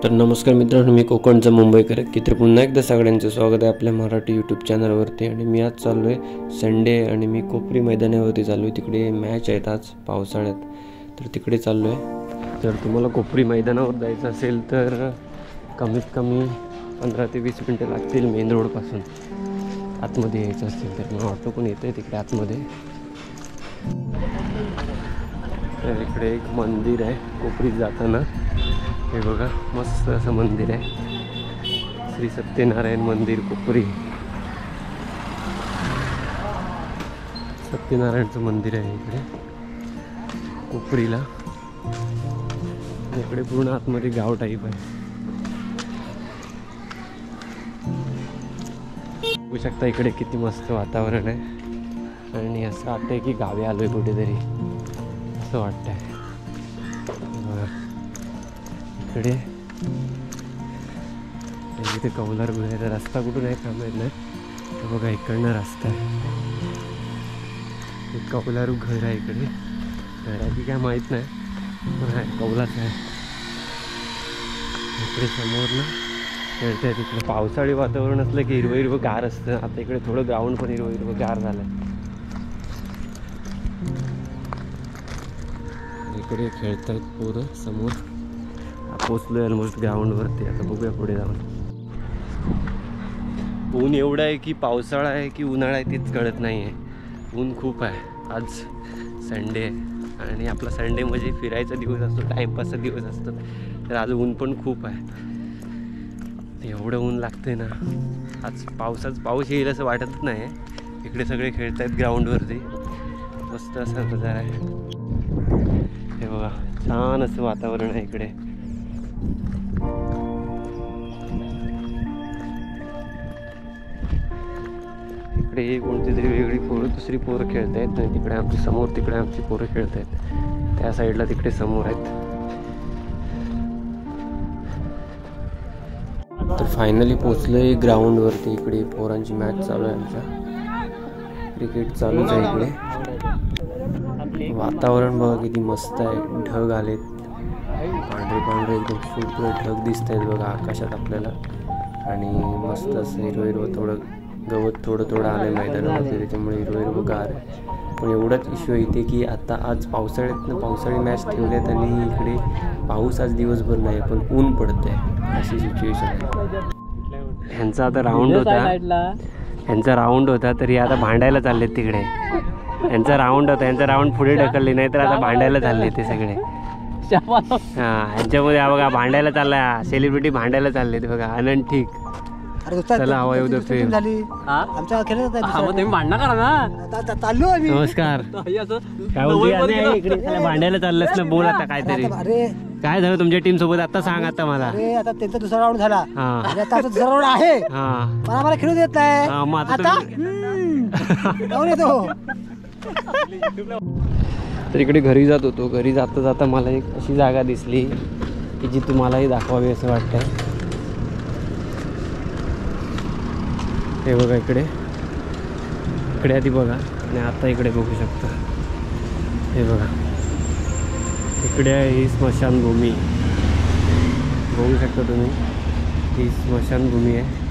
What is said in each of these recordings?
तर नमस्कार मित्रांनो, मी कोकणचा मुंबईकर की तर पुन्हा एकदा सगळ्यांचं स्वागत आहे आपल्या मराठी यूट्यूब चॅनलवरती। आणि मी आज चाललो आहे संडे आणि मी कोपरी मैदानावरती चाललो आहे। तिकडे मॅच आहेत आज पावसाळ्यात, तर तिकडे चाललो आहे। जर तुम्हाला कोपरी मैदानावर जायचं असेल तर कमीत कमी 15 ते 20 मिनटं लागतील मेन रोडपासून आतमध्ये यायचं असेल तर। मग ऑटो पण येतं आहे तिकडे आतमध्ये। तर इकडे एक मंदिर आहे कोपरीत जाताना, हे बघा मस्त असं मंदिर आहे, श्री सत्यनारायण मंदिर कोपरी। सत्यनारायणचं मंदिर आहे इकडे कोपरीला। इकडे पूर्ण आतमध्ये गाव टाईप आहे, बघू शकता इकडे किती मस्त वातावरण आहे। आणि असं वाटतंय की गावी आलोय कुठेतरी असं वाटतंय। इकडे इथे कौलार गुहेचा रस्ता कुठून आहे काम येत नाही, तर बघा इकडनं रस्ता आहे। एक कौलारू घर आहे इकडे, घराची काय माहीत नाही पण आहे कौलाच आहे। इकडे समोर ना खेळत आहे, तिकडे पावसाळी वातावरण असलं की हिरवं हिरवं गार असतं। आता इकडे थोडं ग्राउंड पण हिरवं हिरवं गार झालं आहे। इकडे खेळत आहेत पोरं समोर। पोचलो आहे ऑलमोस्ट ग्राउंडवरती, आता बघूया पुढे जाऊन। ऊन एवढं आहे की पावसाळा आहे की उन्हाळा आहे तेच कळत नाही आहे, ऊन खूप आहे। आज संडे आहे आणि आपला संडे म्हणजे फिरायचा दिवस असतो, टाईमपासचा दिवस असतो, तर आज ऊन पण खूप आहे। एवढं ऊन लागतंय ना, आज पाऊस येईल असं वाटतच नाही। इकडे सगळे खेळत आहेत ग्राउंडवरती, मस्त असा नजारा आहे। हे बघा छान असं वातावरण आहे इकडे। इकडे कोणती तरी वेगळी पोरं दुसरी पोरं खेळत आहेत, आणि तिकडे आमची समोर तिकडे आमची पोरं खेळत आहेत, त्या साईडला तिकडे समोर आहेत। तर फायनली पोचलोय ग्राउंडवरती। इकडे पोरांची मॅच चालू आहे, आमच्या क्रिकेट चालूच आहे इकडे। वातावरण बघा किती मस्त आहे, ढग आलेत पांढरे पांढरे एकदम सुपर ढग दिसत आहेत बघा आकाशात आपल्याला। आणि मस्त असं हिरवं हिरवं थोडं गवत थोडं आलं आहे मैदानावरती, त्याच्यामुळे हिरवं हिरवं गार आहे। पण एवढाच इश्यू येते की आता आज पावसाळ्यातनं पावसाळी मॅच ठेवल्यात आणि इकडे पाऊस आज दिवसभर नाही पण ऊन पडतं आहे, अशी सिच्युएशन आहे। ह्यांचा आता राऊंड होता तरी आता भांडायला चाललेत तिकडे। यांचा राऊंड पुढे ढकलले, नाही तर आता भांडायला चालले ते सगळे। ह्यांच्यामध्ये हा बघा भांडायला चाललाय, सेलिब्रिटी भांडायला चालले ते बघा। आनंद ठीक, चला हवा येऊ दे फेम आमच्या खेळत भांडणं करा ना, चाललो आम्ही। नमस्कार, काय बोलतोय इकडे भांडायला चाललंस ना, बोल आता काहीतरी। अरे काय झालं तुमच्या टीम सोबत आता सांग आता मला। अरे आता त्यांचा दुसरा राऊंड झाला, हा आता दुसरा राऊंड आहे, मला आम्हाला खेळू देत नाही आता जाऊन येतो। तर इकडे घरी जात होतो, घरी जाता जाता मला एक अशी जागा दिसली की जी तुम्हालाही दाखवावी असं वाटतं। हे बघा इकडे आधी बघा आणि आता इकडे बघू शकता। हे बघा इकडे आहे ही स्मशानभूमी, बघू शकता तुम्ही, ही स्मशानभूमी आहे।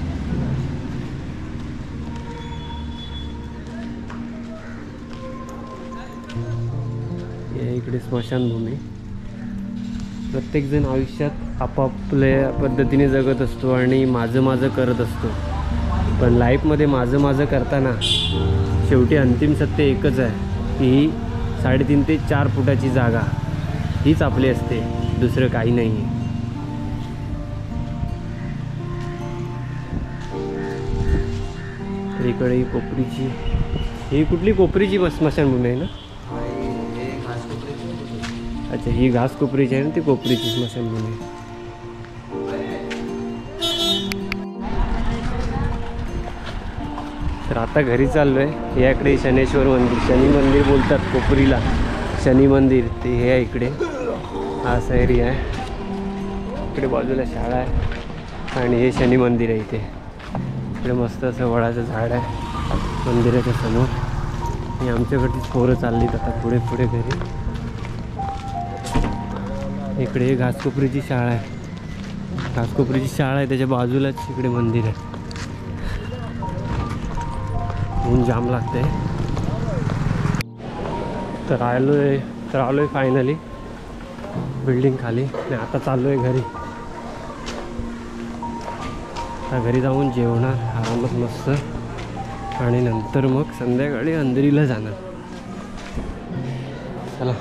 इकडे स्मशानभूमी। प्रत्येकजण आयुष्यात आपापल्या पद्धतीने जगत असतो आणि माझं करत असतो, पण लाईफमध्ये माझं करताना शेवटी अंतिम सत्य एकच आहे की ही 3.5 ते 4 फुटाची जागा हीच आपली असते, दुसरं काही नाही। तर इकडे ही कोपरीची, ही कुठली कोपरीची स्मशानभूमी आहे ना? अच्छा, ही घास कोपरीची आहे ना, ती कोपरीची स्मशानभूमी। तर आता घरी चाललो आहे। याकडे शनेश्वर मंदिर, शनी मंदिर बोलतात कोपरीला, शनी मंदिर ते हे आहे इकडे, हा असा एरिया आहे। इकडे बाजूला शाळा आहे आणि हे शनी मंदिर आहे इथे। इकडे मस्त असं वडाचं झाड आहे मंदिराच्या समोर, आणि आमच्याकडची पोरं चाललीत आता पुढे घरी। इकडे घासकोपरीची शाळा आहे, घासकोपरीची शाळा आहे त्याच्या बाजूलाच इकडे मंदिर आहे. ऊन जाम लागते. तर आलोय फायनली बिल्डिंग खाली आणि आता चाललो आहे घरी. आता घरी जाऊन जेवणार आरामात मस्त आणि नंतर मग संध्याकाळी अंधेरीला जाणार. चला.